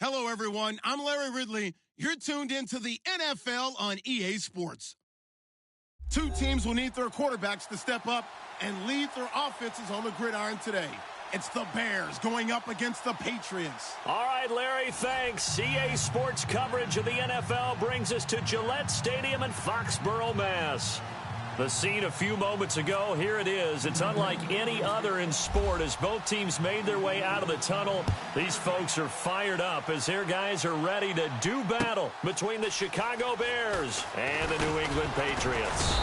Hello, everyone. I'm Larry Ridley. You're tuned into the NFL on EA Sports. Two teams will need their quarterbacks to step up and lead their offenses on the gridiron today. It's the Bears going up against the Patriots. All right, Larry, thanks. EA Sports coverage of the NFL brings us to Gillette Stadium in Foxborough, Mass. The scene a few moments ago, here it is. It's unlike any other in sport as both teams made their way out of the tunnel. These folks are fired up as their guys are ready to do battle between the Chicago Bears and the New England Patriots.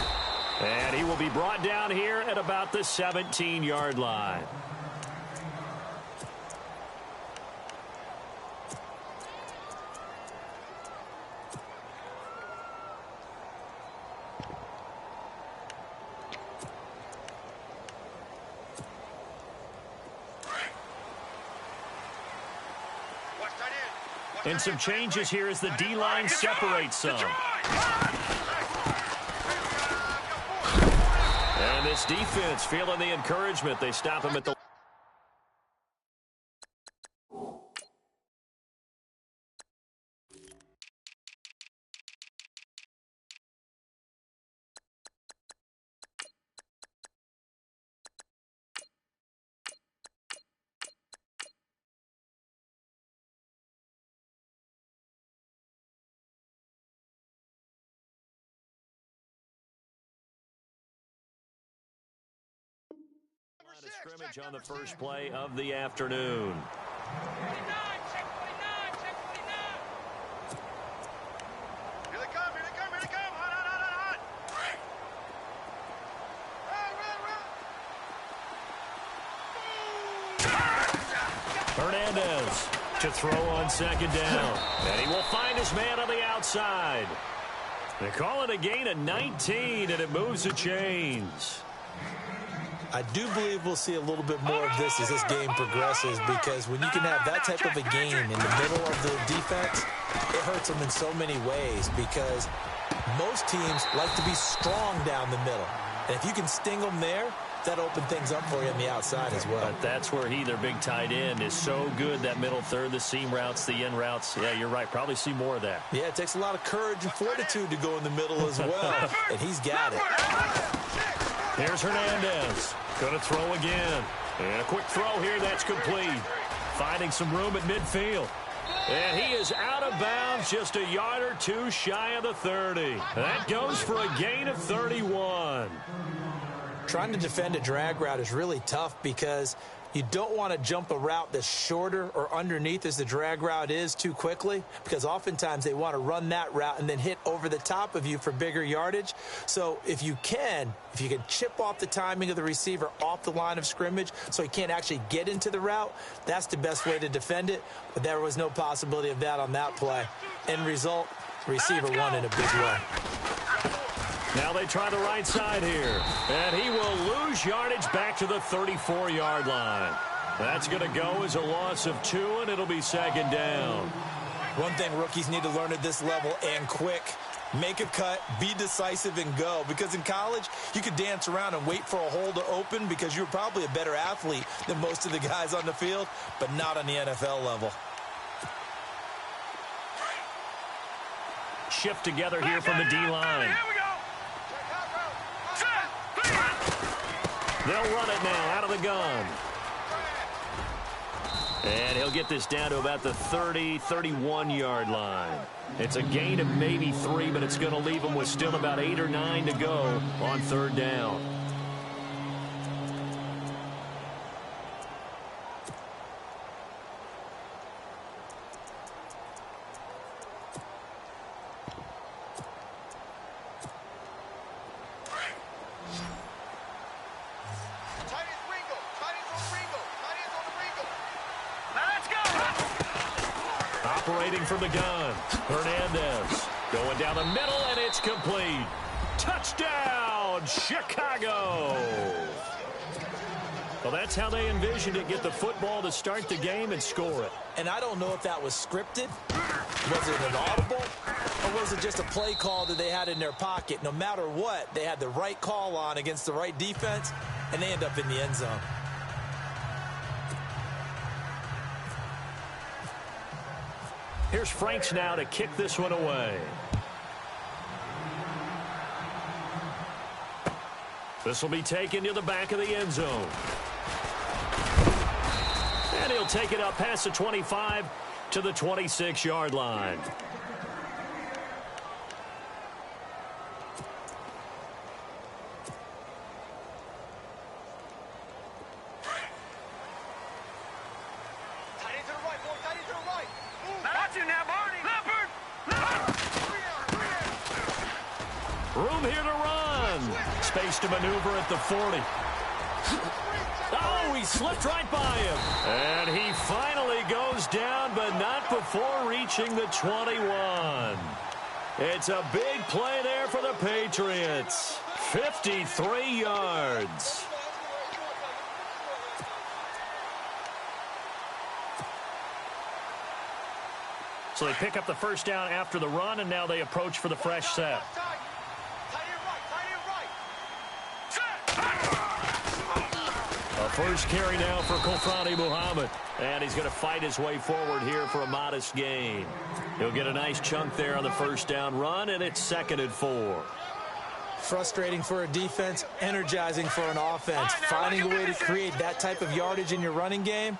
And he will be brought down here at about the 17-yard line. And some changes here as the D-line separates some. And this defense feeling the encouragement. They stop him at the... scrimmage on the first play of the afternoon. Check 49, check 49. Here they come, here they come, here they come. Hot. Hernandez to throw on second down. And he will find his man on the outside. They call it a gain of 19, and it moves the chains. I do believe we'll see a little bit more of this as this game progresses, because when you can have that type of a game in the middle of the defense, it hurts them in so many ways, because most teams like to be strong down the middle. And if you can sting them there, that opens things up for you on the outside as well. But that's where their big tight end, is so good, that middle third, the seam routes, the in routes. Yeah, you're right. Probably see more of that. Yeah, it takes a lot of courage and fortitude to go in the middle as well, and he's got it. Here's Hernandez. Going to throw again. And a quick throw here. That's complete. Finding some room at midfield. And he is out of bounds, just a yard or two shy of the 30. That goes for a gain of 31. Trying to defend a drag route is really tough, because you don't want to jump a route that's shorter or underneath as the drag route is too quickly, because oftentimes they want to run that route and then hit over the top of you for bigger yardage. So if you can chip off the timing of the receiver off the line of scrimmage so he can't actually get into the route, that's the best way to defend it. But there was no possibility of that on that play. End result, the receiver won in a big way. Now they try the right side here. And he will lose yardage back to the 34-yard line. That's going to go as a loss of 2, and it'll be second down. One thing rookies need to learn at this level, and quick: make a cut, be decisive, and go. Because in college, you could dance around and wait for a hole to open because you're probably a better athlete than most of the guys on the field, but not on the NFL level. Shift together here from the D-line. They'll run it now out of the gun. And he'll get this down to about the 30, 31-yard line. It's a gain of maybe 3, but it's going to leave him with still about 8 or 9 to go on third down. Operating from the gun, Hernandez going down the middle, and it's complete. Touchdown, Chicago! Well, that's how they envisioned it, get the football to start the game and score it. And I don't know if that was scripted. Was it an audible? Or was it just a play call that they had in their pocket? No matter what, they had the right call on against the right defense, and they end up in the end zone. Here's Franks now to kick this one away. This will be taken to the back of the end zone. And he'll take it up past the 25 to the 26-yard line. Room here to run. Space to maneuver at the 40. Oh, he slipped right by him. And he finally goes down, but not before reaching the 21. It's a big play there for the Patriots. 53 yards. So they pick up the first down after the run, and now they approach for the fresh set. A first carry now for Kofrani Muhammad. And he's going to fight his way forward here for a modest gain. He'll get a nice chunk there on the first down run, and it's 2nd and 4. Frustrating for a defense, energizing for an offense. Finding a way to create that type of yardage in your running game,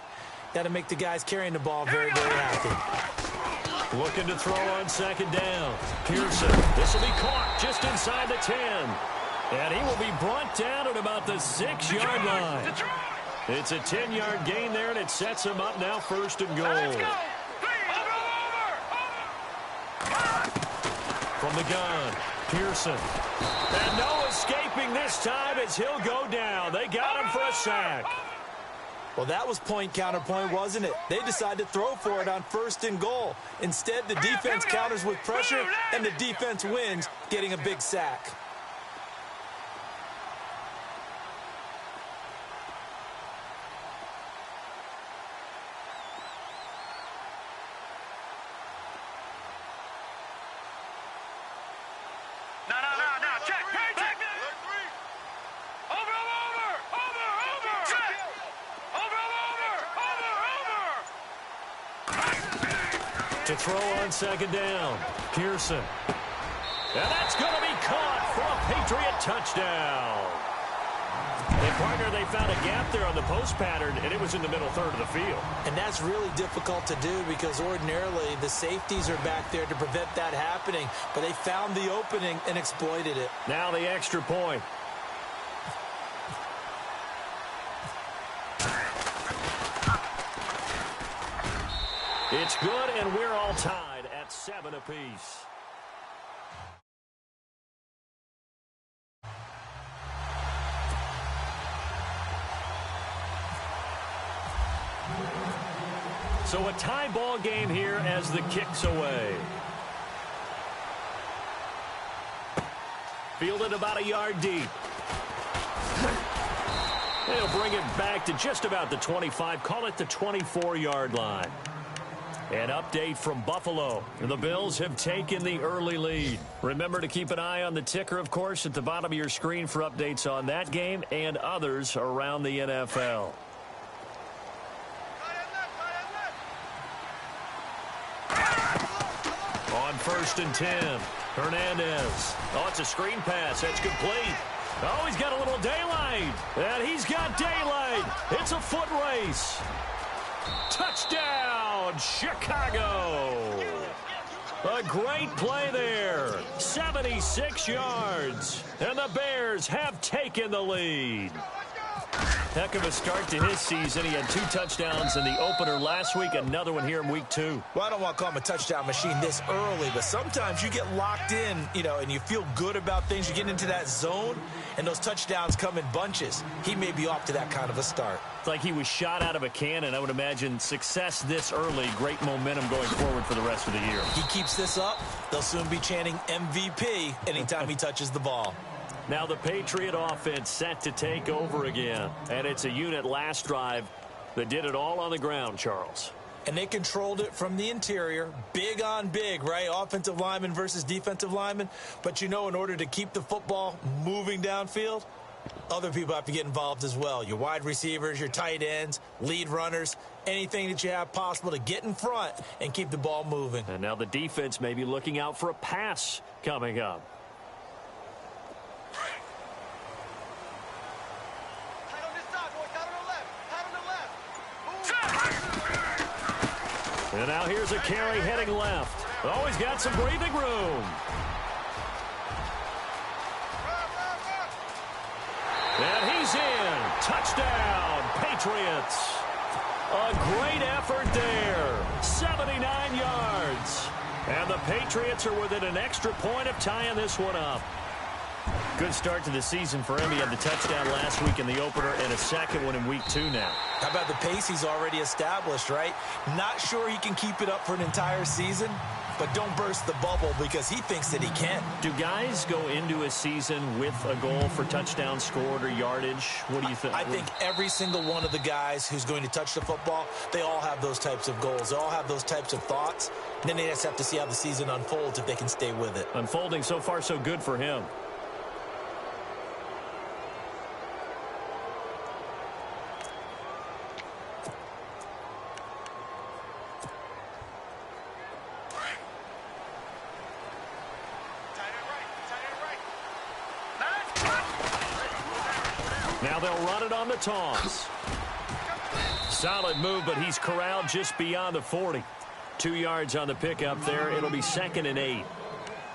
that'll make the guys carrying the ball very, very happy. Looking to throw on 2nd down. Pearson. This will be caught just inside the 10. And he will be brought down at about the 6-yard line. It's a 10-yard gain there, and it sets him up now 1st and goal. From the gun, Pearson. And no escaping this time as he'll go down. They got him for a sack. Well, that was point counterpoint, wasn't it? They decided to throw for it on 1st and goal. Instead, the defense counters with pressure, and the defense wins, getting a big sack. To throw on 2nd down, Pearson. And that's going to be caught for a Patriot touchdown. And partner, they found a gap there on the post pattern, and it was in the middle third of the field. And that's really difficult to do because ordinarily the safeties are back there to prevent that happening. But they found the opening and exploited it. Now the extra point. It's good, and we're all tied at 7 apiece. So a tie ball game here as the kick's away. Fielded about a yard deep. They'll bring it back to just about the 25. Call it the 24-yard line. An update from Buffalo. The Bills have taken the early lead. Remember to keep an eye on the ticker, of course, at the bottom of your screen for updates on that game and others around the NFL. On 1st and 10, Hernandez. Oh, it's a screen pass. That's complete. Oh, he's got a little daylight. And he's got daylight. It's a foot race. Touchdown, Chicago. A great play there. 76 yards. And the Bears have taken the lead. Heck of a start to his season. He had 2 touchdowns in the opener last week, another one here in week 2. Well, I don't want to call him a touchdown machine this early, but sometimes you get locked in, and you feel good about things. You get into that zone, and those touchdowns come in bunches. He may be off to that kind of a start. It's like he was shot out of a cannon. I would imagine success this early, great momentum going forward for the rest of the year. He keeps this up, they'll soon be chanting MVP anytime he touches the ball. Now the Patriot offense set to take over again. And it's a unit last drive that did it all on the ground, Charles. And they controlled it from the interior, big on big, right? Offensive lineman versus defensive lineman. But in order to keep the football moving downfield, Other people have to get involved as well. Your wide receivers, your tight ends, lead runners, anything that you have possible to get in front and keep the ball moving. And now the defense may be looking out for a pass coming up. Tight on this side, boy. Tight on the left. Tight on the left. And now here's a carry heading left. Oh, he's got some breathing room. And he's in. Touchdown, Patriots. A great effort there. 79 yards. And the Patriots are within an extra point of tying this one up. Good start to the season for him. He had the touchdown last week in the opener and a second one in week 2 now. How about the pace he's already established, right? Not sure he can keep it up for an entire season, but don't burst the bubble because he thinks that he can. Do guys go into a season with a goal for touchdown scored or yardage? What do you think? I think every single one of the guys who's going to touch the football, they all have those types of goals. They all have those types of thoughts. And then they just have to see how the season unfolds if they can stay with it. Unfolding so far so good for him. Now they'll run it on the toss. Solid move, but he's corralled just beyond the 40. 2 yards on the pickup there. It'll be 2nd and 8.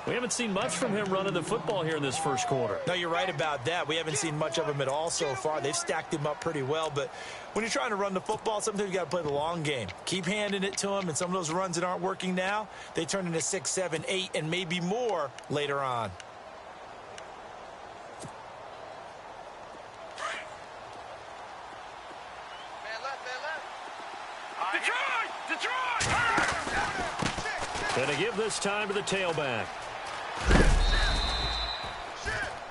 We haven't seen much from him running the football here in this first quarter. No, you're right about that. We haven't seen much of him at all so far. They've stacked him up pretty well, but when you're trying to run the football, sometimes you got to play the long game. Keep handing it to him, and some of those runs that aren't working now, they turn into 6, 7, 8, and maybe more later on. Going to give this time to the tailback.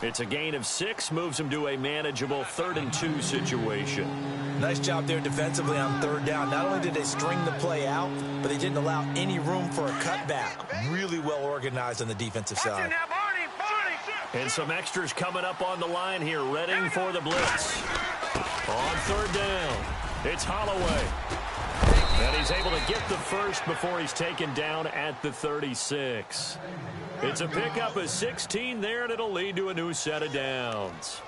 It's a gain of 6, moves him to a manageable 3rd and 2 situation. Nice job there defensively on 3rd down. Not only did they string the play out, but they didn't allow any room for a cutback. Really well organized on the defensive side. And some extras coming up on the line here, readying for the blitz. On 3rd down, it's Holloway. And he's able to get the first before he's taken down at the 36. It's a pickup of 16 there, and it'll lead to a new set of downs.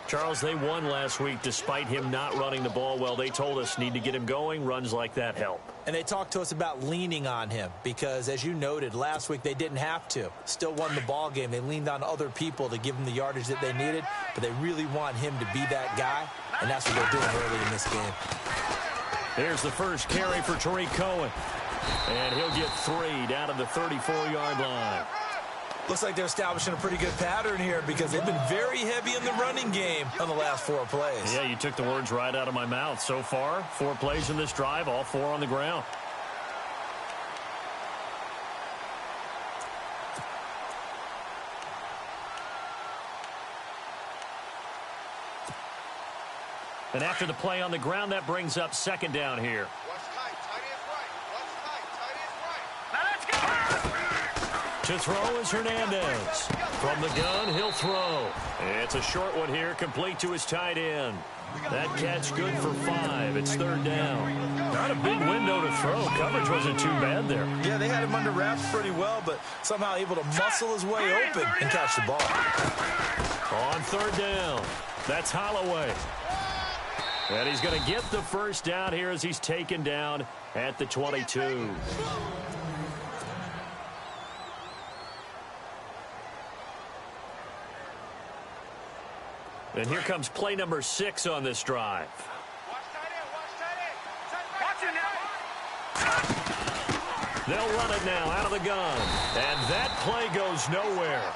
Charles, they won last week despite him not running the ball well. They told us need to get him going. Runs like that help. And they talked to us about leaning on him because, as you noted, last week they didn't have to. Still won the ball game. They leaned on other people to give them the yardage that they needed, but they really want him to be that guy, and that's what they're doing early in this game. Here's the first carry for Tariq Cohen. And he'll get 3 down to the 34-yard line. Looks like they're establishing a pretty good pattern here because they've been very heavy in the running game on the last 4 plays. Yeah, you took the words right out of my mouth. So far, 4 plays in this drive, all 4 on the ground. And after the play on the ground, that brings up 2nd down here. Watch tight. Tight is right. Watch tight. Tight is right. Now let's go. To throw is Hernandez. From the gun, he'll throw. It's a short one here, complete to his tight end. That catch good for 5. It's 3rd down. Not a big window to throw. Coverage wasn't too bad there. Yeah, they had him under wraps pretty well, but somehow able to muscle his way open and catch the ball. On 3rd down, that's Holloway. And he's going to get the first down here as he's taken down at the 22. And here comes play number 6 on this drive. Watch tight end. Watch tight end. Watch it now. They'll run it now out of the gun. And that play goes nowhere.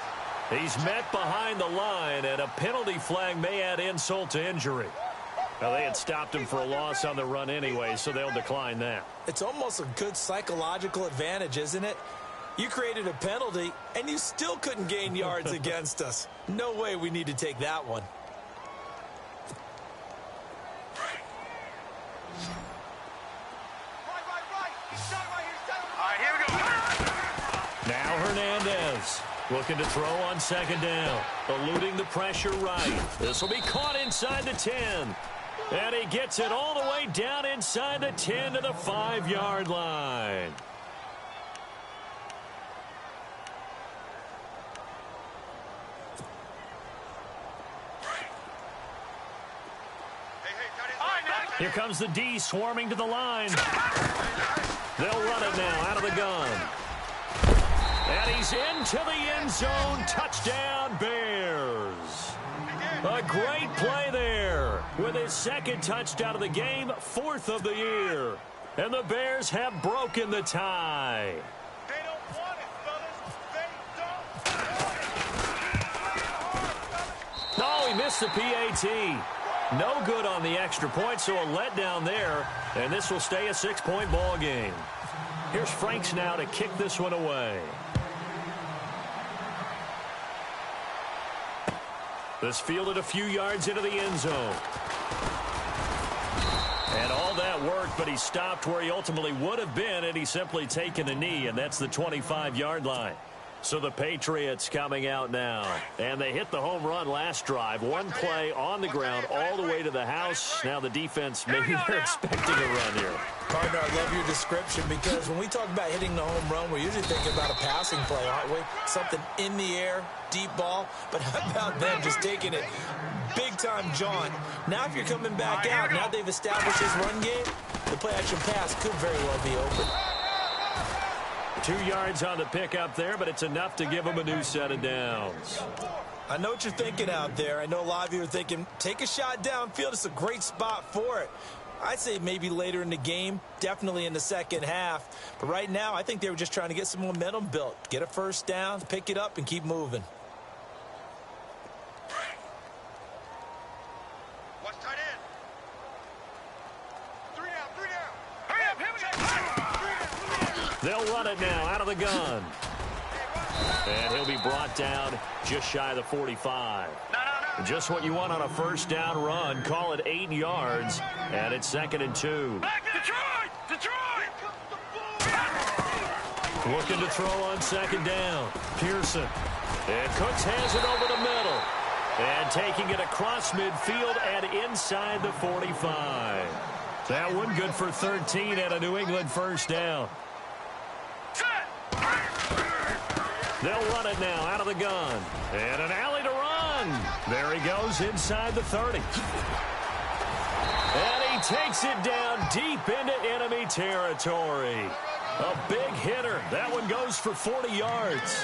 He's met behind the line, and a penalty flag may add insult to injury. Now, they had stopped him for a loss on the run anyway, so they'll decline that. It's almost a good psychological advantage, isn't it? You created a penalty, and you still couldn't gain yards against us. No way we need to take that one. Right. He's done right here. All right, here we go. Now Hernandez. Looking to throw on second down. Eluding the pressure right. This will be caught inside the 10. And he gets it all the way down inside the 10 to the 5-yard line. Here comes the D swarming to the line. They'll run it now out of the gun. And he's into the end zone. Touchdown, Bears. A great play there with his second touchdown of the game, 4th of the year. And the Bears have broken the tie. They don't want it, fellas. They don't want it. Oh, he missed the PAT. No good on the extra point, so a letdown there. And this will stay a 6-point ball game. Here's Franks now to kick this one away. This fielded a few yards into the end zone. And all that worked, but he stopped where he ultimately would have been, and he's simply taken a knee, and that's the 25-yard line. So the Patriots coming out now. And they hit the home run last drive. One play on the ground all the way to the house. Now the defense, maybe they're expecting a run here. Partner, I love your description because when we talk about hitting the home run, we're usually thinking about a passing play, aren't we? Something in the air, deep ball. But how about them just taking it big-time jaunt? Now if you're coming back out, now they've established this run game, the play-action pass could very well be open. 2 yards on the pickup there, but it's enough to give them a new set of downs. I know what you're thinking out there. I know a lot of you are thinking, take a shot downfield. It's a great spot for it. I'd say maybe later in the game, definitely in the second half. But right now, I think they were just trying to get some momentum built. Get a first down, pick it up, and keep moving. Watch tight end. 3 down, 3 down. Hurry up, here we go. They'll run it now out of the gun. And he'll be brought down just shy of the 45. Just what you want on a first down run. Call it 8 yards. And it's 2nd and 2. Back Detroit! Detroit! Looking to throw on second down. Pearson. And Cooks has it over the middle. And taking it across midfield and inside the 45. That one good for 13 and a New England first down. They'll run it now out of the gun. And an alley to run. There he goes inside the 30. And he takes it down deep into enemy territory. A big hitter. That one goes for 40 yards.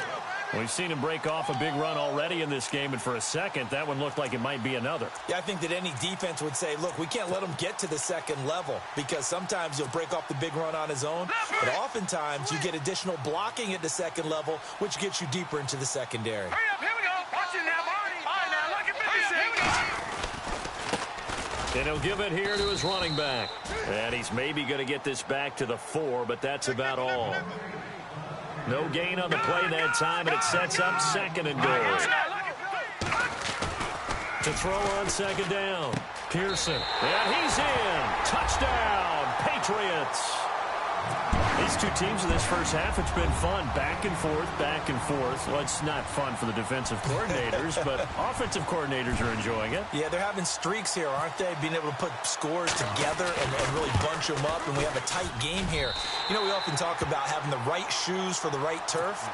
We've seen him break off a big run already in this game, and for a second, that one looked like it might be another. Yeah, I think that any defense would say, look, we can't let him get to the second level because sometimes he'll break off the big run on his own, but oftentimes you get additional blocking at the second level, which gets you deeper into the secondary. Hurry up, here we go. Watch it now, Barney. All right, now, look at 56. And he'll give it here to his running back. And he's maybe going to get this back to the 4, but that's about all. No gain on the play that time, and it sets up 2nd and goal. To throw on second down, Pearson. And he's in. Touchdown, Patriots. These two teams in this first half, it's been fun. Back and forth, back and forth. Well, it's not fun for the defensive coordinators, but offensive coordinators are enjoying it. Yeah, they're having streaks here, aren't they? Being able to put scores together and really bunch them up, and we have a tight game here. You know, we often talk about having the right shoes for the right turf.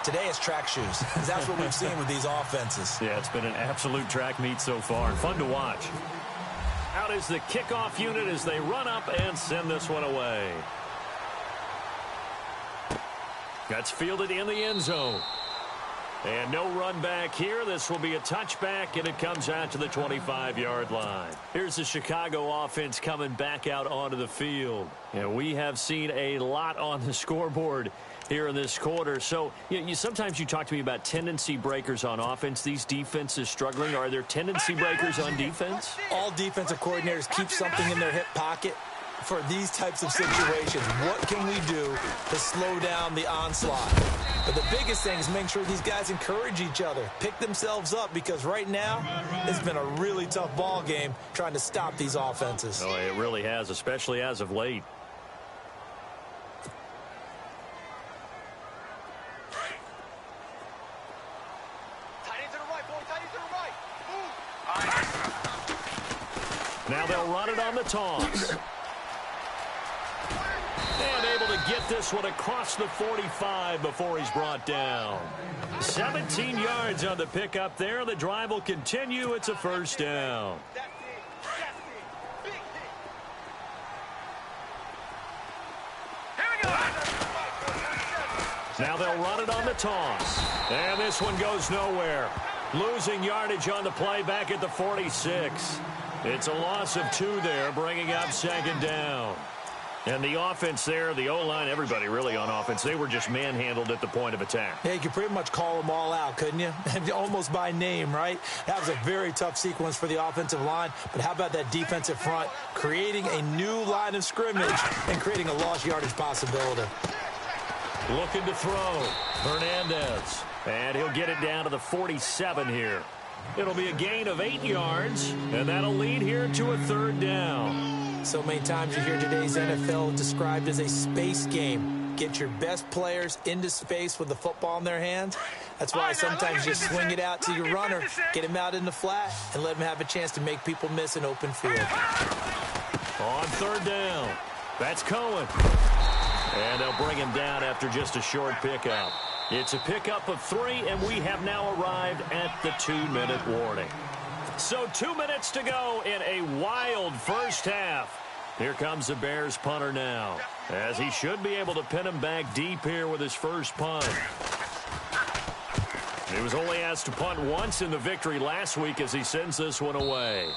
Today it's track shoes. That's what we've seen with these offenses. Yeah, it's been an absolute track meet so far. Fun to watch. Out is the kickoff unit as they run up and send this one away. That's fielded in the end zone. And no run back here. This will be a touchback, and it comes out to the 25-yard line. Here's the Chicago offense coming back out onto the field. And we have seen a lot on the scoreboard here in this quarter. So sometimes you talk to me about tendency breakers on offense. These defenses struggling. Are there tendency breakers on defense? All defensive coordinators keep something in their hip pocket for these types of situations. What can we do to slow down the onslaught? But the biggest thing is make sure these guys encourage each other, pick themselves up, because right now it's been a really tough ball game trying to stop these offenses. Oh, it really has, especially as of late. Now they'll run it on the toss. And able to get this one across the 45 before he's brought down. 17 yards on the pickup there. The drive will continue. It's a first down. Now they'll run it on the toss. And this one goes nowhere. Losing yardage on the play back at the 46. It's a loss of 2 there, bringing up second down. And the offense there, the O-line, everybody really on offense, they were just manhandled at the point of attack. Yeah, you could pretty much call them all out, couldn't you? Almost by name, right? That was a very tough sequence for the offensive line. But how about that defensive front creating a new line of scrimmage and creating a lost yardage possibility? Looking to throw. Hernandez. And he'll get it down to the 47 here. It'll be a gain of 8 yards, and that'll lead here to a third down. So many times you hear today's NFL described as a space game. Get your best players into space with the football in their hands. That's why sometimes you swing it out to your runner, get him out in the flat, and let him have a chance to make people miss an open field. On third down, that's Cohen. And they'll bring him down after just a short pickup. It's a pickup of 3, and we have now arrived at the 2-minute warning. So 2 minutes to go in a wild first half. Here comes the Bears punter now, as he should be able to pin him back deep here with his first punt. He was only asked to punt once in the victory last week as he sends this one away.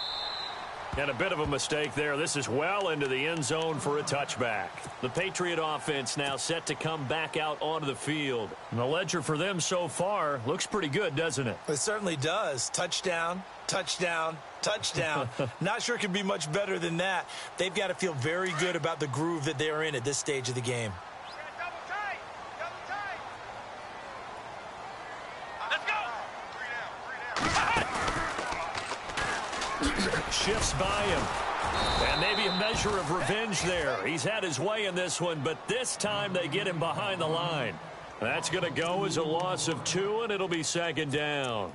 And a bit of a mistake there. This is well into the end zone for a touchback. The Patriot offense now set to come back out onto the field. And the ledger for them so far looks pretty good, doesn't it? It certainly does. Touchdown, touchdown, touchdown. Not sure it could be much better than that. They've got to feel very good about the groove that they're in at this stage of the game. Shifts by him. And maybe a measure of revenge there. He's had his way in this one, but this time they get him behind the line. That's going to go as a loss of 2, and it'll be second down.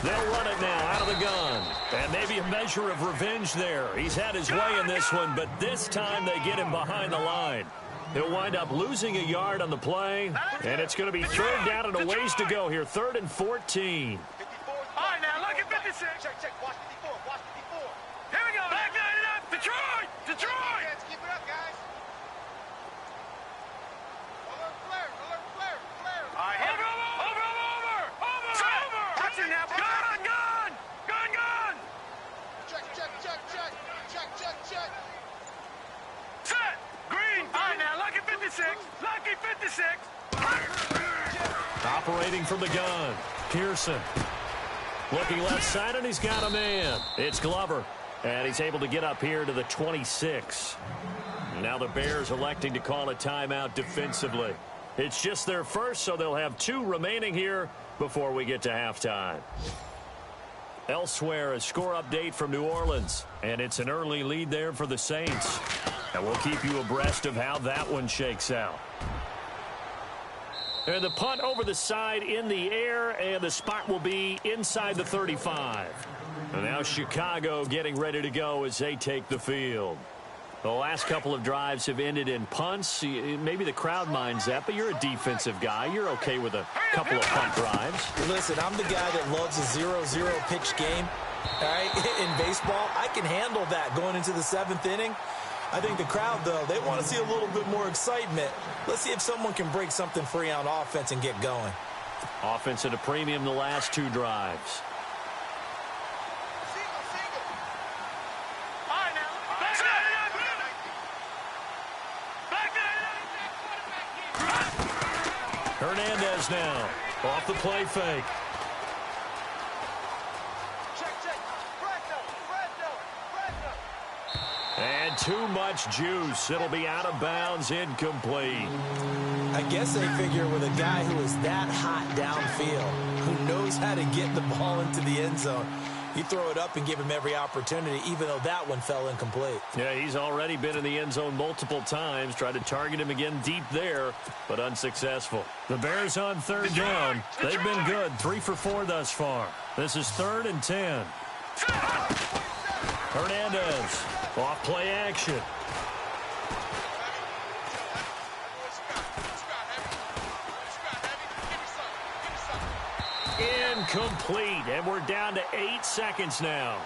They'll run it now out of the gun. And maybe a measure of revenge there. He's had his way in this one, but this time they get him behind the line. He'll wind up losing a yard on the play, and it's going to be third down and a ways to go here. 3rd and 14. All right, now look at 56. Check. Watch 54. Watch 54. Here we go. Back it up. Detroit. Keep it up, guys. Alert flare. All right, over. Touch it now. Gun. Check. Set. Green. All right, now lucky 56. Operating from the gun. Pearson. Looking left side, and he's got a man. It's Glover. And he's able to get up here to the 26. Now the Bears electing to call a timeout defensively. It's just their first, so they'll have 2 remaining here before we get to halftime. Elsewhere, a score update from New Orleans. And it's an early lead there for the Saints. And we'll keep you abreast of how that one shakes out. And the punt over the side in the air, and the spot will be inside the 35. And now Chicago getting ready to go as they take the field. The last couple of drives have ended in punts. Maybe the crowd minds that, but you're a defensive guy. You're okay with a couple of punt drives. Listen, I'm the guy that loves a 0-0 pitch game. All right, in baseball, I can handle that going into the 7th inning. I think the crowd, though, they want to see a little bit more excitement. Let's see if someone can break something free on offense and get going. Offense at a premium the last 2 drives. Hernandez now off the play fake. Check. And too much juice. It'll be out of bounds, incomplete. I guess they figure with a guy who is that hot downfield, who knows how to get the ball into the end zone, you throw it up and give him every opportunity, even though that one fell incomplete. Yeah, he's already been in the end zone multiple times. Tried to target him again deep there, but unsuccessful. The Bears on third down. They've been good, 3 for 4 thus far. This is 3rd and 10. Hernandez, off play action. Incomplete, and we're down to 8 seconds now.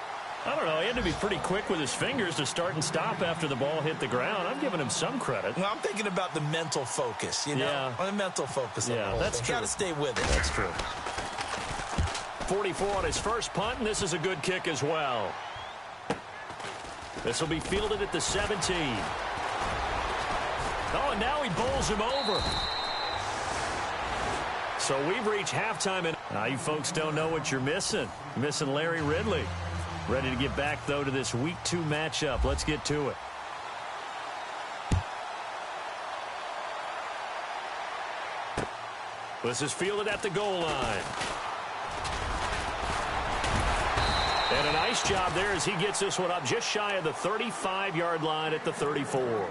I don't know, he had to be pretty quick with his fingers to start and stop after the ball hit the ground. I'm giving him some credit. Well, I'm thinking about the mental focus, you know? Yeah. The mental focus. Yeah, that's true. Got to stay with it. That's true. 44 on his first punt, and this is a good kick as well. This will be fielded at the 17. Oh, and now he bowls him over. So we've reached halftime, and now you folks don't know what you're missing. You're missing Larry Ridley. Ready to get back, though, to this Week 2 matchup. Let's get to it. This is fielded at the goal line. And a nice job there as he gets this one up just shy of the 35-yard line at the 34.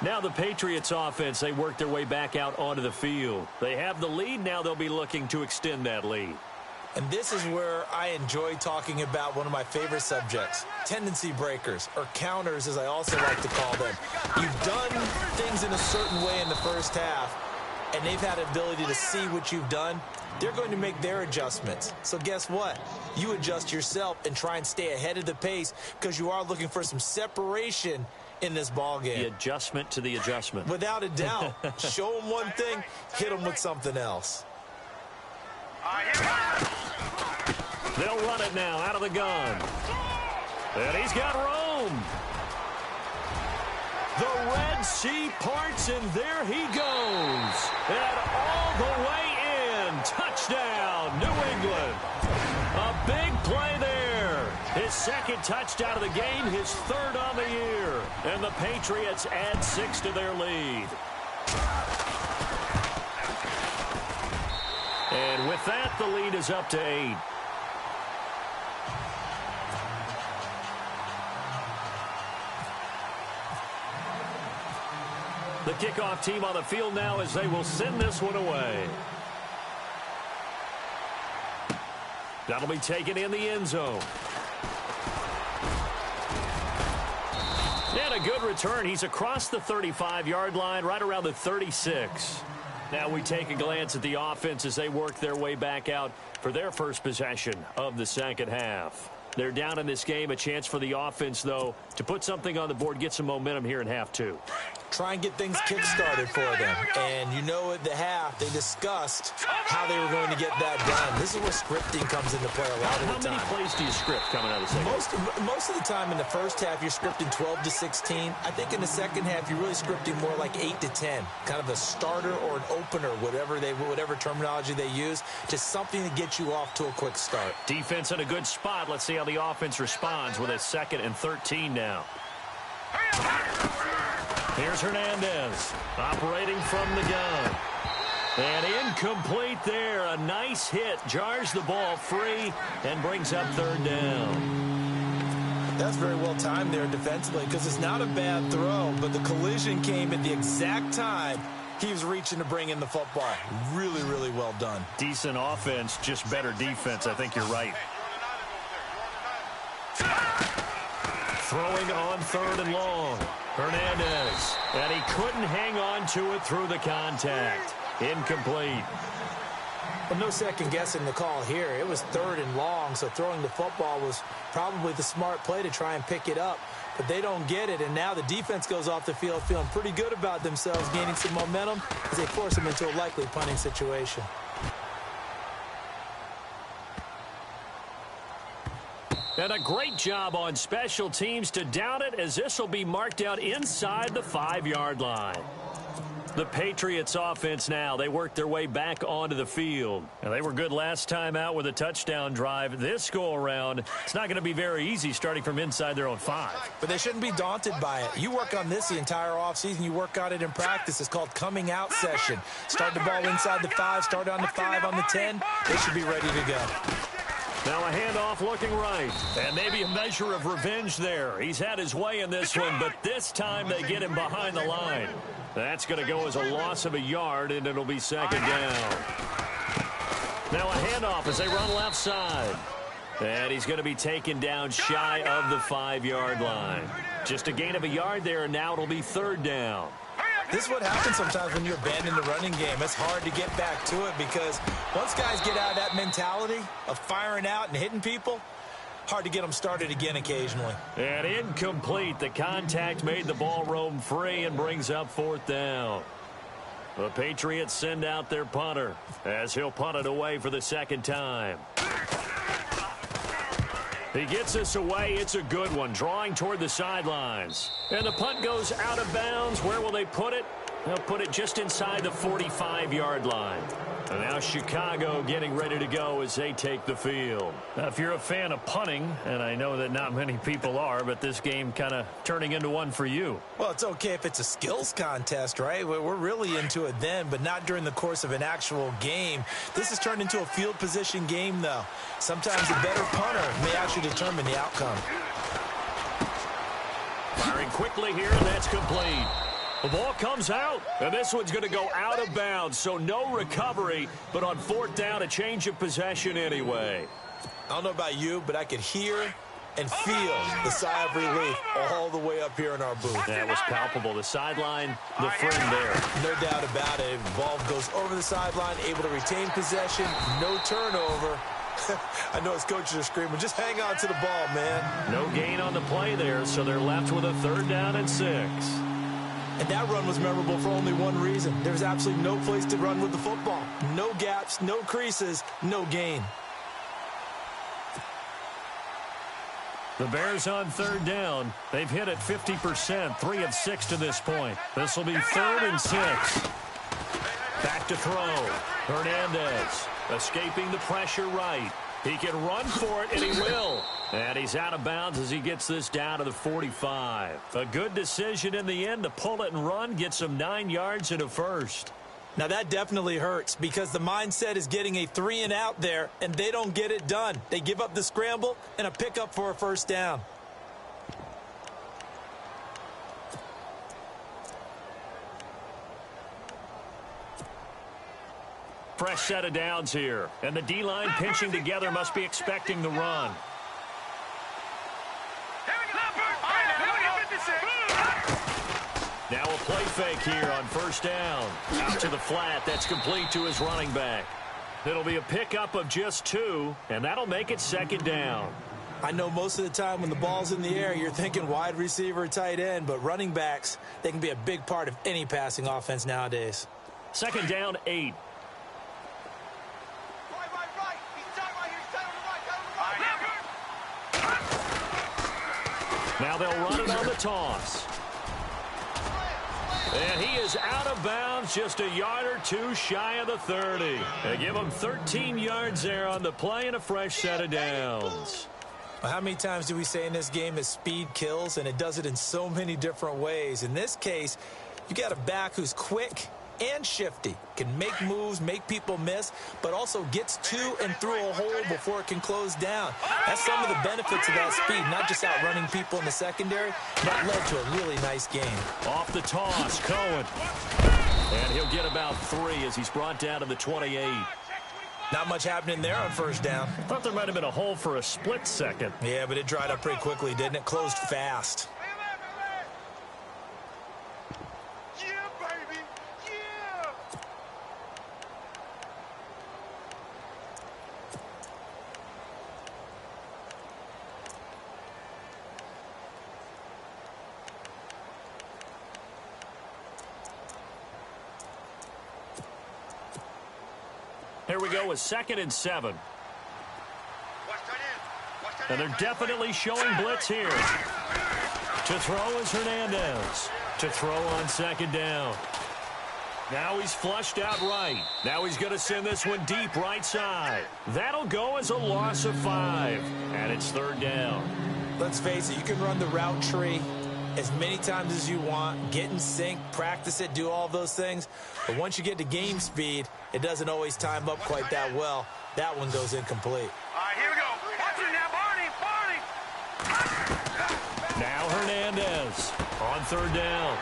Now the Patriots offense, they work their way back out onto the field. They have the lead. Now they'll be looking to extend that lead. And this is where I enjoy talking about one of my favorite subjects, tendency breakers, or counters as I also like to call them. You've done things in a certain way in the first half, and they've had the ability to see what you've done. They're going to make their adjustments. So guess what? You adjust yourself and try and stay ahead of the pace because you are looking for some separation in this ball game. The adjustment to the adjustment. Without a doubt. Show them one thing, hit them with something else. They'll run it now out of the gun. And he's got room. The Red Sea parts, and there he goes. And all the way in. Touchdown, New England. A big play there. His second touchdown of the game, his third on the year. And the Patriots add 6 to their lead. And with that, the lead is up to 8. The kickoff team on the field now as they will send this one away. That'll be taken in the end zone. And a good return. He's across the 35-yard line, right around the 36. Now we take a glance at the offense as they work their way back out for their first possession of the second half. They're down in this game. A chance for the offense, though, to put something on the board, get some momentum here in half 2. Try and get things kick-started for them. And you know at the half, they discussed how they were going to get that done. This is where scripting comes into play a lot of the time. How many plays do you script coming out of the second? Most of the time in the first half, you're scripting 12 to 16. I think in the second half, you're really scripting more like 8 to 10. Kind of a starter or an opener, whatever terminology they use. Just something to get you off to a quick start. Defense in a good spot. Let's see how the offense responds with a 2nd and 13 now. Here's Hernandez operating from the gun. And incomplete there. A nice hit. Jars the ball free and brings up 3rd down. That's very well timed there defensively because it's not a bad throw, but the collision came at the exact time he was reaching to bring in the football. Really, really well done. Decent offense, just better defense. I think you're right. Throwing on 3rd and long. Hernandez. And he couldn't hang on to it through the contact. Incomplete. Well, no second guessing the call here. It was 3rd and long, so throwing the football was probably the smart play to try and pick it up. But they don't get it, and now the defense goes off the field feeling pretty good about themselves, gaining some momentum as they force them into a likely punting situation. And a great job on special teams to down it as this will be marked out inside the 5-yard line. The Patriots offense now. They worked their way back onto the field. And they were good last time out with a touchdown drive. This go-around, it's not going to be very easy starting from inside their own 5. But they shouldn't be daunted by it. You work on this the entire offseason. You work on it in practice. It's called coming out session. Start the ball inside the 5, start on the 5, on the 10. They should be ready to go. Now a handoff looking right. And maybe a measure of revenge there. He's had his way in this one, but this time they get him behind the line. That's going to go as a loss of a yard, and it'll be second down. Now a handoff as they run left side. And he's going to be taken down shy of the 5-yard line. Just a gain of a yard there, and now it'll be third down. This is what happens sometimes when you abandon the running game. It's hard to get back to it because once guys get out of that mentality of firing out and hitting people, hard to get them started again occasionally. And incomplete. The contact made the ball roam free and brings up fourth down. The Patriots send out their punter as he'll punt it away for the second time. He gets this away. It's a good one, drawing toward the sidelines. And the punt goes out of bounds. Where will they put it? They'll put it just inside the 45-yard line. And now Chicago getting ready to go as they take the field. Now, if you're a fan of punting, and I know that not many people are, but this game kind of turning into one for you. Well, it's okay if it's a skills contest, right? We're really into it then, but not during the course of an actual game. This has turned into a field position game, though. Sometimes a better punter may actually determine the outcome. Firing quickly here, and that's complete. The ball comes out, and this one's going to go out of bounds, so no recovery, but on fourth down, a change of possession anyway. I don't know about you, but I could hear and feel the sigh of relief all the way up here in our booth. That was palpable. The sideline, the friend there. No doubt about it. Ball goes over the sideline, able to retain possession, no turnover. I know his coaches are screaming, just hang on to the ball, man. No gain on the play there, so they're left with a third down and 6. And that run was memorable for only one reason. There was absolutely no place to run with the football. No gaps, no creases, no gain. The Bears on third down. They've hit it 50%, 3 of 6 to this point. This will be 3rd and 6. Back to throw. Hernandez escaping the pressure right. He can run for it, and he will. And he's out of bounds as he gets this down to the 45. A good decision in the end to pull it and run, get some 9 yards and a first. Now that definitely hurts because the mindset is getting a 3 and out there, and they don't get it done. They give up the scramble and a pickup for a first down. Fresh set of downs here. And the D-line pinching together must be expecting the run. Now a play fake here on first down. Out to the flat. That's complete to his running back. It'll be a pickup of just 2, and that'll make it second down. I know most of the time when the ball's in the air, you're thinking wide receiver, tight end, but running backs, they can be a big part of any passing offense nowadays. Second down, 8. Now they'll run it on the toss. And he is out of bounds, just a yard or 2 shy of the 30. They give him 13 yards there on the play and a fresh set of downs. Well, how many times do we say in this game that speed kills, and it does it in so many different ways? In this case, you got a back who's quick and shifty, can make moves, make people miss, but also gets to and through a hole before it can close down. That's some of the benefits of that speed, not just outrunning people in the secondary. That led to a really nice game. Off the toss, Cohen. And he'll get about 3 as he's brought down to the 28. Not much happening there on first down. Thought there might have been a hole for a split second. Yeah, but it dried up pretty quickly, didn't it? Closed fast. Here we go with 2nd and 7. And they're definitely showing blitz here. To throw is Hernandez. To throw on second down. Now he's flushed out right. Now he's going to send this one deep right side. That'll go as a loss of 5. And it's 3rd down. Let's face it, you can run the route tree as many times as you want, get in sync, practice it, do all those things. But once you get to game speed, it doesn't always time up quite that well. That one goes incomplete. All right, here we go. Watch it now, Barney. Now Hernandez on 3rd down.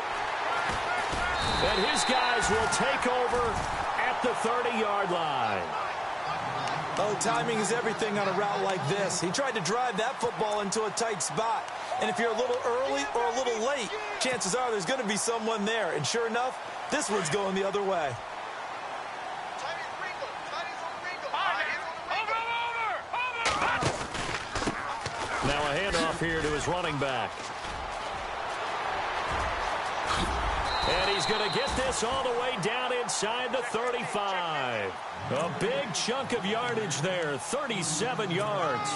And his guys will take over at the 30-yard line. Oh, timing is everything on a route like this. He tried to drive that football into a tight spot. And if you're a little early or a little late, chances are there's going to be someone there. And sure enough, this one's going the other way. Now a handoff here to his running back. And he's going to get this all the way down inside the 35. A big chunk of yardage there, 37 yards.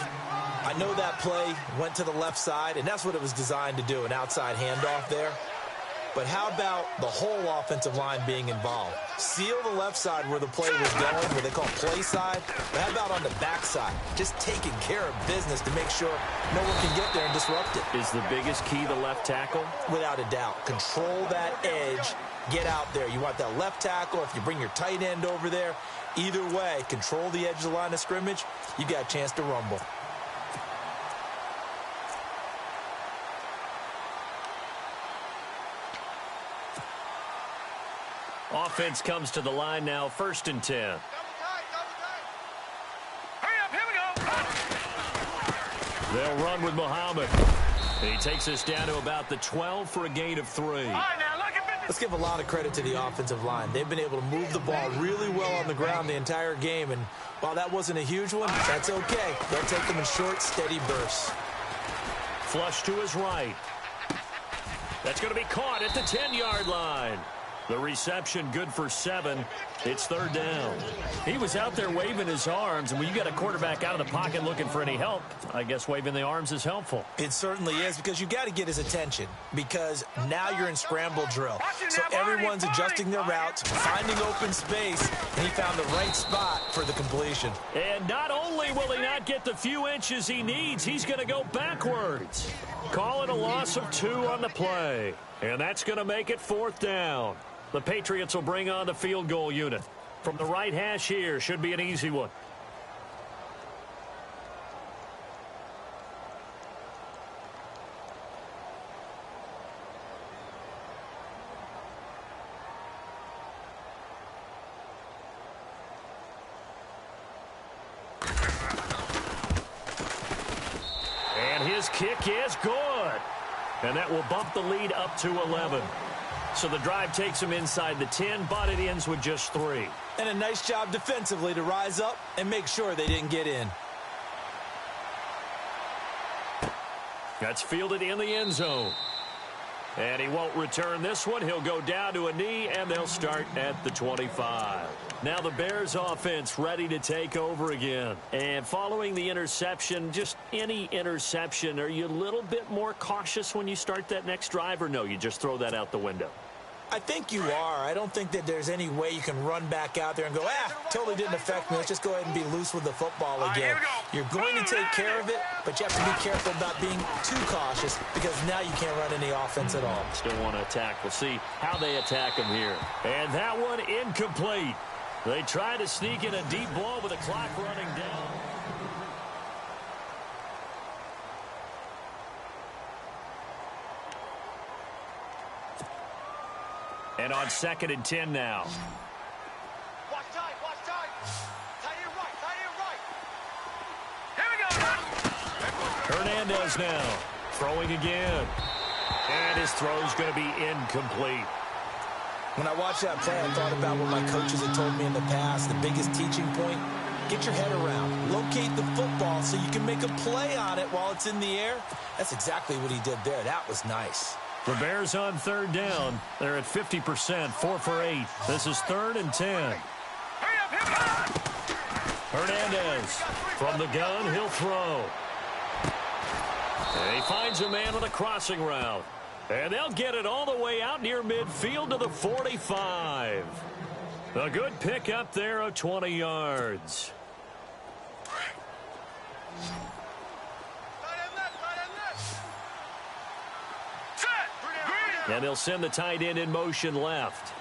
I know that play went to the left side, and that's what it was designed to do, an outside handoff there. But how about the whole offensive line being involved? Seal the left side where the play was going, what they call play side. But how about on the back side? Just taking care of business to make sure no one can get there and disrupt it. Is the biggest key the left tackle? Without a doubt. Control that edge. Get out there. You want that left tackle. If you bring your tight end over there, either way, control the edge of the line of scrimmage, you got a chance to rumble. Offense comes to the line now, 1st and 10. Hurry up, here we go. They'll run with Muhammad. He takes us down to about the 12 for a gain of 3. All right, now look at Let's give a lot of credit to the offensive line. They've been able to move the ball really well on the ground the entire game, and while that wasn't a huge one, that's okay. They'll take them in short, steady bursts. Flush to his right. That's going to be caught at the 10-yard line. The reception good for 7. It's 3rd down. He was out there waving his arms, and when you got a quarterback out of the pocket looking for any help, I guess waving the arms is helpful. It certainly is, because you got to get his attention, because now you're in scramble drill. So everyone's adjusting their routes, finding open space, and he found the right spot for the completion. And not only will he not get the few inches he needs, he's going to go backwards. Call it a loss of 2 on the play. And that's going to make it 4th down. The Patriots will bring on the field goal unit. From the right hash here, should be an easy one. And his kick is good. And that will bump the lead up to 11. So the drive takes him inside the 10, but it ends with just 3. And a nice job defensively to rise up and make sure they didn't get in. That's fielded in the end zone. And he won't return this one. He'll go down to a knee, and they'll start at the 25. Now the Bears offense ready to take over again. And following the interception, just any interception, are you a little bit more cautious when you start that next drive, or no, you just throw that out the window? I think you are. I don't think that there's any way you can run back out there and go, totally didn't affect me. Let's just go ahead and be loose with the football again. You're going to take care of it, but you have to be careful about being too cautious, because now you can't run any offense at all. Still want to attack. We'll see how they attack him here. And that one incomplete. They try to sneak in a deep ball with the clock running down. And on 2nd and 10 now. Watch time, watch time. Tight end right. Here we go. Hernandez now throwing again. And his throw's going to be incomplete. When I watched that play, I thought about what my coaches had told me in the past. The biggest teaching point, get your head around. Locate the football so you can make a play on it while it's in the air. That's exactly what he did there. That was nice. The Bears on 3rd down. They're at 50%, 4 for 8. This is 3rd and 10. Hurry up. Hernandez from the gun, he'll throw. And he finds a man with a crossing route. And they'll get it all the way out near midfield to the 45. A good pickup there of 20 yards. And they'll send the tight end in motion left.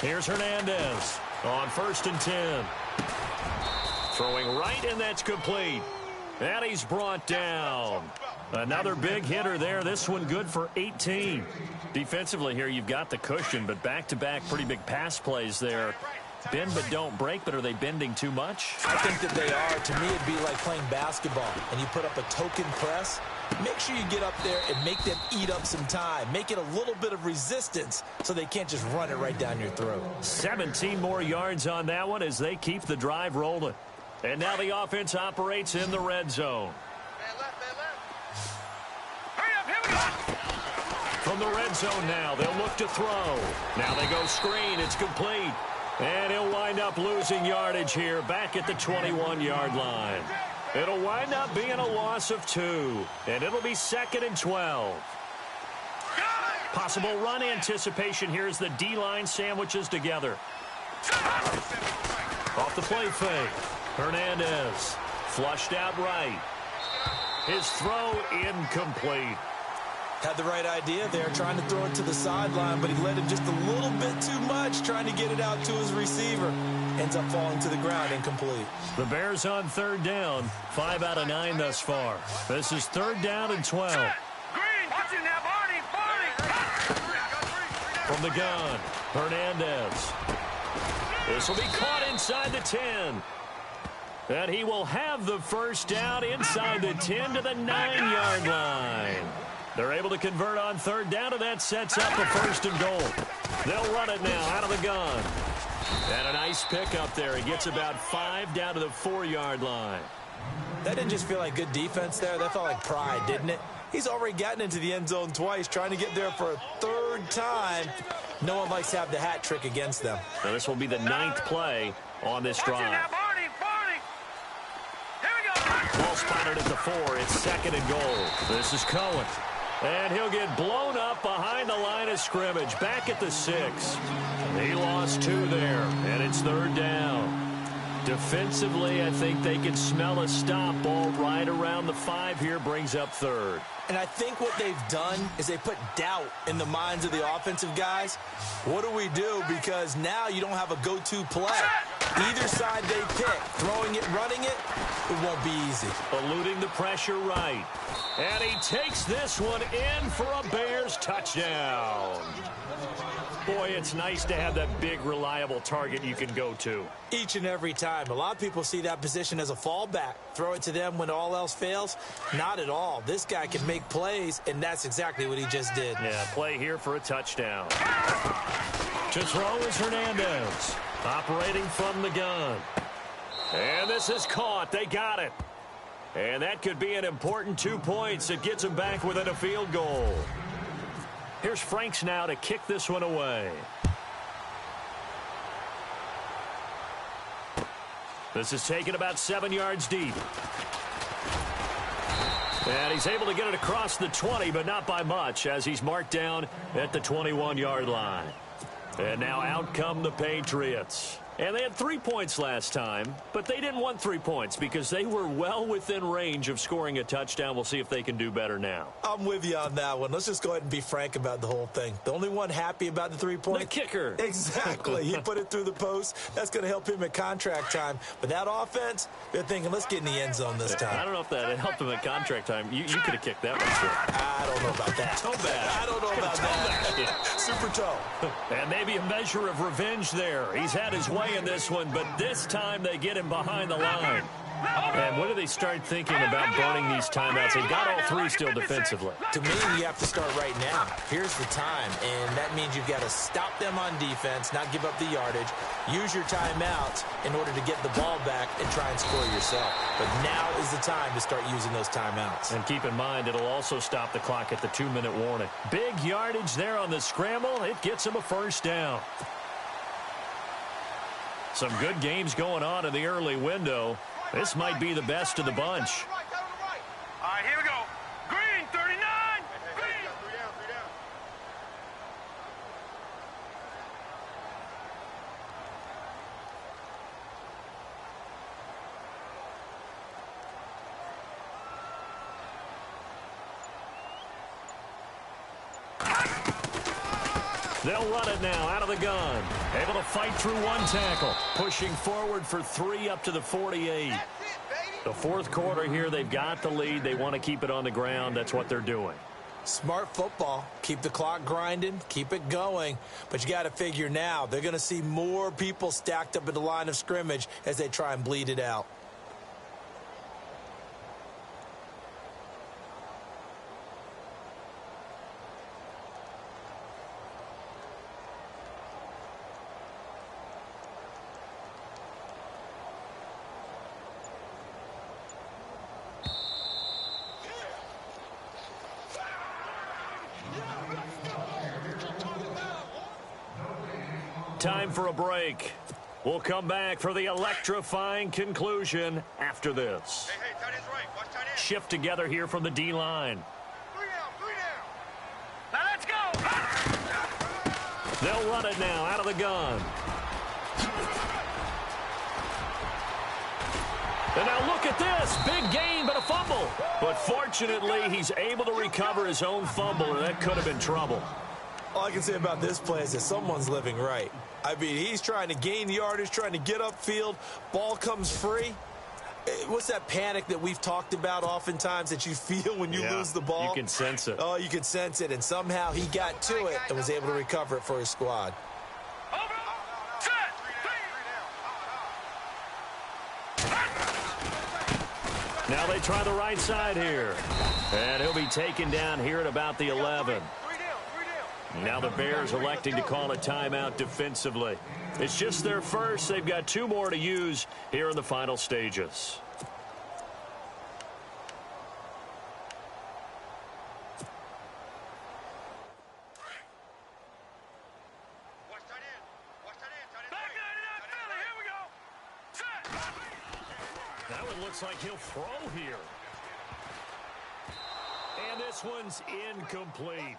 Here's Hernandez on 1st and 10. Throwing right, and that's complete. And he's brought down. Another big hitter there. This one good for 18. Defensively here, you've got the cushion, but back-to-back pretty big pass plays there. Bend but don't break, but are they bending too much? I think that they are. To me, it'd be like playing basketball, and you put up a token press. Make sure you get up there and make them eat up some time. Make it a little bit of resistance so they can't just run it right down your throat. 17 more yards on that one as they keep the drive rolling. And now the offense operates in the red zone. From the red zone now, they'll look to throw. Now they go screen. It's complete. And he'll wind up losing yardage here back at the 21-yard line. It'll wind up being a loss of 2. And it'll be 2nd and 12. Possible run anticipation here as the D-line sandwiches together. Off the play fake. Hernandez flushed out right. His throw incomplete. Had the right idea there, trying to throw it to the sideline, but he led him just a little bit too much, trying to get it out to his receiver. Ends up falling to the ground, incomplete. The Bears on 3rd down, 5 out of 9 thus far. This is 3rd down and 12. From the gun, Hernandez. This will be caught inside the 10. And he will have the first down inside the 10 to the 9-yard line. They're able to convert on 3rd down, and that sets up a 1st and goal. They'll run it now out of the gun. And a nice pickup there. He gets about 5 down to the 4-yard line. That didn't just feel like good defense there. That felt like pride, didn't it? He's already gotten into the end zone twice, trying to get there for a 3rd time. No one likes to have the hat trick against them. Now this will be the 9th play on this drive. Ball spotted at the 4. It's 2nd and goal. This is Cohen. And he'll get blown up behind the line of scrimmage. Back at the 6. He lost 2 there, and it's 3rd down. Defensively, I think they can smell a stop. Ball right around the 5 here, brings up 3rd. And I think what they've done is they put doubt in the minds of the offensive guys. What do we do? Because now you don't have a go-to play. Either side they pick, throwing it, running it, it won't be easy. Eluding the pressure right. And he takes this one in for a Bears touchdown. Boy, it's nice to have that big, reliable target you can go to. Each and every time. A lot of people see that position as a fallback. Throw it to them when all else fails. Not at all. This guy can make plays, and that's exactly what he just did. Yeah, play here for a touchdown. To throw is Hernandez. Operating from the gun. And this is caught. They got it. And that could be an important 2 points. It gets them back within a field goal. Here's Franks now to kick this one away. This is taken about 7 yards deep. And he's able to get it across the 20, but not by much, as he's marked down at the 21-yard line. And now out come the Patriots. And they had 3 points last time, but they didn't want 3 points because they were well within range of scoring a touchdown. We'll see if they can do better now. I'm with you on that one. Let's just go ahead and be frank about the whole thing. The only one happy about the 3 points? The kicker. Exactly. He put it through the post. That's going to help him at contract time. But that offense, they're thinking, let's get in the end zone this time. I don't know if that helped him at contract time. You could have kicked that one through. I don't know about that. Toe bash. I don't know about that. Yeah. Super toe. And maybe a measure of revenge there. He's had his way in this one, but this time they get him behind the line. And when do they start thinking about burning these timeouts? They've got all 3 still defensively. To me, you have to start right now. Here's the time, and that means you've got to stop them on defense, not give up the yardage, use your timeouts in order to get the ball back and try and score yourself. But now is the time to start using those timeouts. And keep in mind, it'll also stop the clock at the 2-minute warning. Big yardage there on the scramble. It gets him a first down. Some good games going on in the early window. This might be the best of the bunch. right, here we go. Green, 39. Green. Three down. They'll run it now out of the gun. Able to fight through one tackle. Pushing forward for 3 up to the 48. The fourth quarter here, they've got the lead. They want to keep it on the ground. That's what they're doing. Smart football. Keep the clock grinding. Keep it going. But you got to figure now, they're going to see more people stacked up at the line of scrimmage as they try and bleed it out. Time for a break. We'll come back for the electrifying conclusion after this. Hey, tight end's right. Watch tight end. Shift together here from the D-line. 3 down. Now let's go. They'll run it now out of the gun. And now look at this. Big gain, but a fumble. But fortunately, he's able to recover his own fumble, and that could have been trouble. All I can say about this play is that someone's living right. I mean, he's trying to gain yardage, trying to get upfield. Ball comes free. What's that panic that we've talked about oftentimes that you feel when you lose the ball? You can sense it. Oh, you can sense it. And somehow he got to it and was able to recover it for his squad. Now they try the right side here. And he'll be taken down here at about the 11. Now the Bears electing to call a timeout defensively. It's just their first. They've got 2 more to use here in the final stages. Watch tight end. Back 99, Philly. Here we go. Set. That one looks like he'll throw here. And this one's incomplete.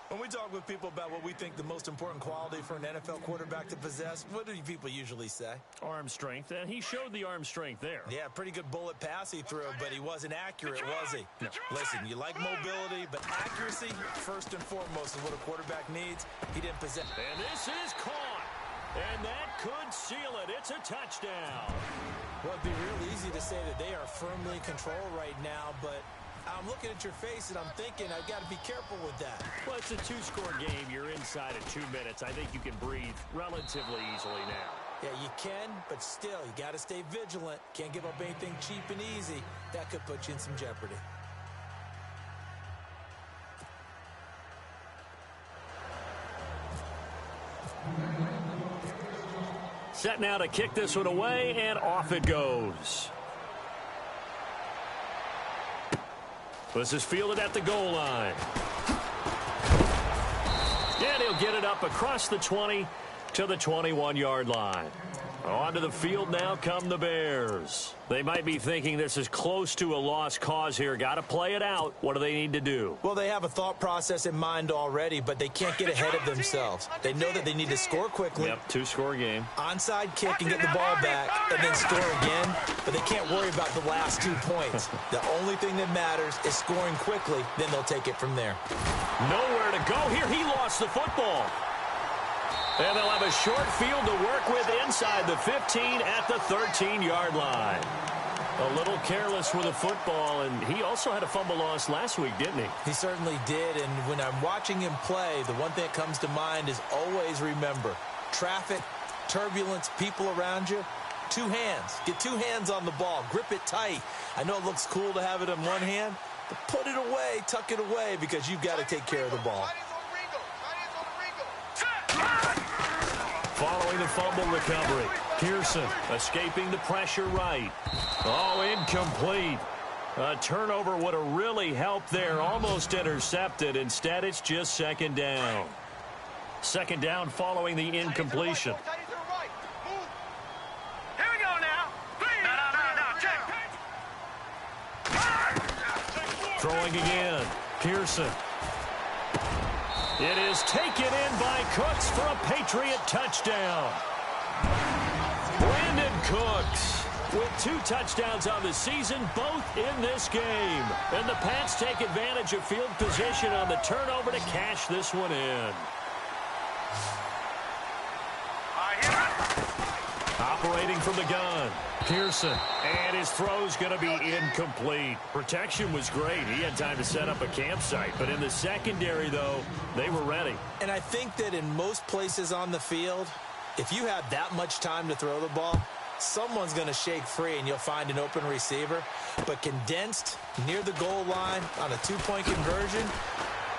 When we talk with people about what we think the most important quality for an NFL quarterback to possess, what do people usually say? Arm strength, and he showed the arm strength there. Yeah, pretty good bullet pass he threw, but he wasn't accurate, was he? No. Listen, you like mobility, but accuracy, first and foremost, is what a quarterback needs. He didn't possess. And this is caught. And that could seal it. It's a touchdown. Well, it'd be real easy to say that they are firmly in control right now, but I'm looking at your face and I'm thinking I've got to be careful with that. Well, it's a 2-score game. You're inside of 2 minutes. I think you can breathe relatively easily now. Yeah, you can, but still, you got to stay vigilant. Can't give up anything cheap and easy. That could put you in some jeopardy. Set now to kick this one away, and off it goes. This is fielded at the goal line. And he'll get it up across the 20 to the 21-yard line. Onto the field now come the Bears. They might be thinking this is close to a lost cause here. Got to play it out. What do they need to do? Well, they have a thought process in mind already, but they can't get ahead of themselves. They know that they need to score quickly. Yep, 2-score game. Onside kick and get the ball back and then score again, but they can't worry about the last 2 points. The only thing that matters is scoring quickly, then they'll take it from there. Nowhere to go here. He lost the football. And they'll have a short field to work with inside the 15 at the 13-yard line. A little careless with the football, and he also had a fumble loss last week, didn't he? He certainly did, and when I'm watching him play, the one thing that comes to mind is always remember, traffic, turbulence, people around you, 2 hands. Get 2 hands on the ball. Grip it tight. I know it looks cool to have it in one hand, but put it away, tuck it away, because you've got to take care of the ball. Following the fumble recovery, Pearson escaping the pressure right. Oh, incomplete. A turnover would have really helped there, almost intercepted. Instead, it's just second down. Second down following the incompletion. Here we go now. No, check. Throwing again. Pearson. It is taken in by Cooks for a Patriot touchdown. Brandon Cooks with 2 touchdowns on the season, both in this game. And the Pats take advantage of field position on the turnover to cash this one in. Operating from the gun, Pearson, and his throw's going to be incomplete. Protection was great. He had time to set up a campsite, but in the secondary, though, they were ready. And I think that in most places on the field, if you have that much time to throw the ball, someone's going to shake free and you'll find an open receiver. But condensed near the goal line on a 2-point conversion,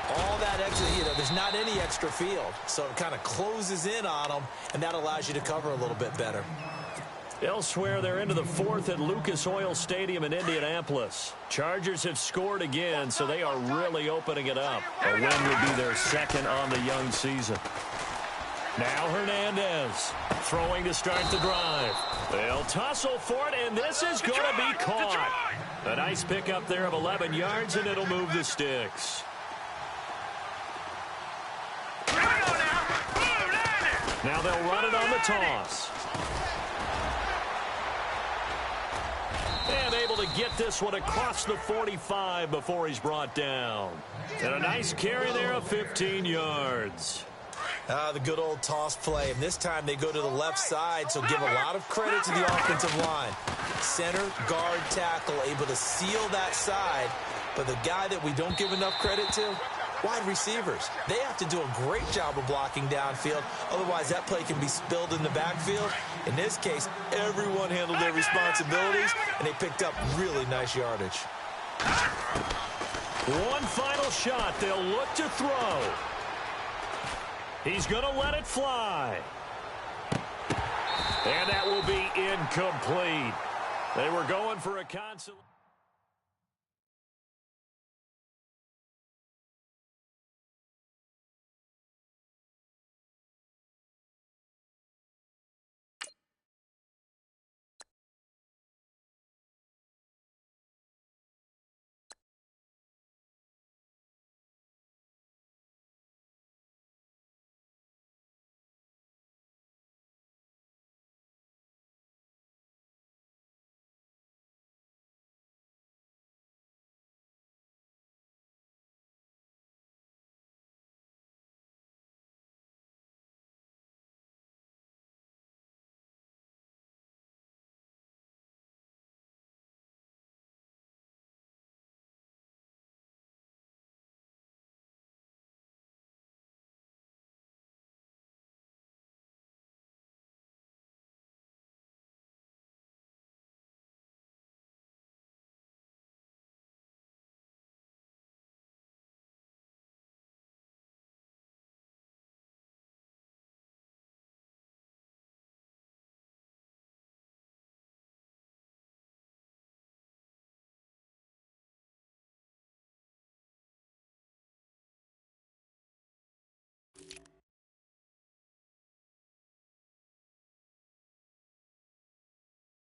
all that extra, there's not any extra field. So it kind of closes in on them, and that allows you to cover a little bit better. Elsewhere, they're into the 4th at Lucas Oil Stadium in Indianapolis. Chargers have scored again, so they are really opening it up. A win would be their 2nd on the young season. Now Hernandez throwing to start the drive. They'll tussle for it, and this is going to be caught. A nice pickup there of 11 yards, and it'll move the sticks. Now they'll run it on the toss. And able to get this one across the 45 before he's brought down. And a nice carry there of 15 yards. The good old toss play. And this time they go to the left side, so give a lot of credit to the offensive line. Center, guard, tackle, able to seal that side. But the guy that we don't give enough credit to, wide receivers. They have to do a great job of blocking downfield. Otherwise, that play can be spilled in the backfield. In this case, everyone handled their responsibilities, and they picked up really nice yardage. One final shot. They'll look to throw. He's going to let it fly. And that will be incomplete. They were going for a consolation.